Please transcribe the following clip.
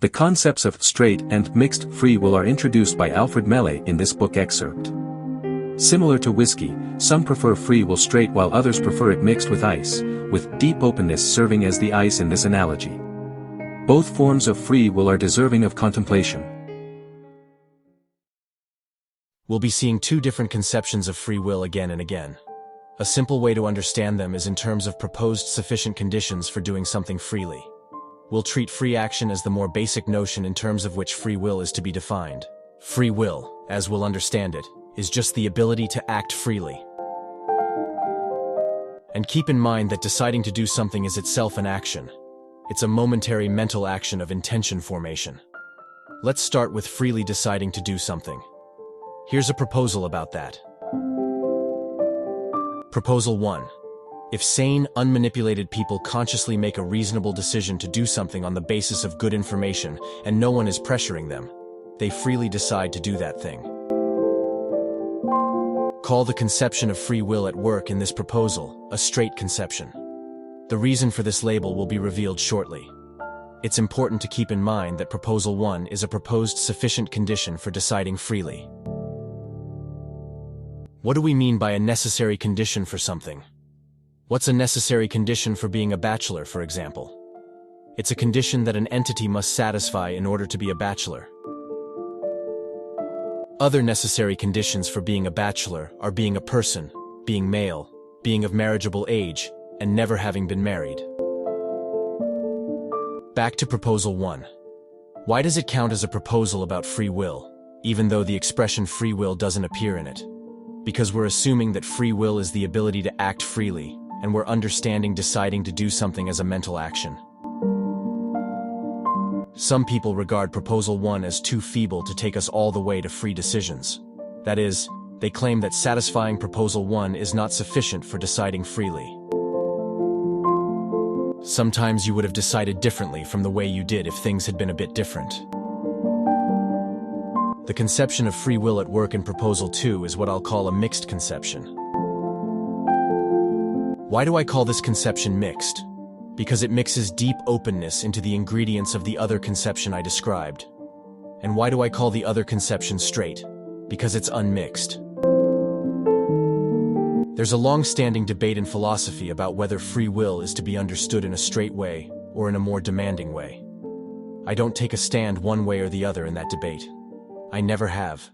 The concepts of straight and mixed free will are introduced by Alfred Mele in this book excerpt. Similar to whiskey, some prefer free will straight while others prefer it mixed with ice, with deep openness serving as the ice in this analogy. Both forms of free will are deserving of contemplation. We'll be seeing two different conceptions of free will again and again. A simple way to understand them is in terms of proposed sufficient conditions for doing something freely. We'll treat free action as the more basic notion in terms of which free will is to be defined. Free will, as we'll understand it, is just the ability to act freely. And keep in mind that deciding to do something is itself an action. It's a momentary mental action of intention formation. Let's start with freely deciding to do something. Here's a proposal about that. Proposal 1. If sane, unmanipulated people consciously make a reasonable decision to do something on the basis of good information and no one is pressuring them, they freely decide to do that thing. Call the conception of free will at work in this proposal a straight conception. The reason for this label will be revealed shortly. It's important to keep in mind that Proposal 1 is a proposed sufficient condition for deciding freely. What do we mean by a necessary condition for something? What's a necessary condition for being a bachelor, for example? It's a condition that an entity must satisfy in order to be a bachelor. Other necessary conditions for being a bachelor are being a person, being male, being of marriageable age, and never having been married. Back to Proposal 1. Why does it count as a proposal about free will, even though the expression free will doesn't appear in it? Because we're assuming that free will is the ability to act freely, and we're understanding deciding to do something as a mental action. Some people regard Proposal 1 as too feeble to take us all the way to free decisions. That is, they claim that satisfying Proposal 1 is not sufficient for deciding freely. Sometimes you would have decided differently from the way you did if things had been a bit different. The conception of free will at work in Proposal 2 is what I'll call a mixed conception. Why do I call this conception mixed? Because it mixes deep openness into the ingredients of the other conception I described. And why do I call the other conception straight? Because it's unmixed. There's a long-standing debate in philosophy about whether free will is to be understood in a straight way or in a more demanding way. I don't take a stand one way or the other in that debate. I never have.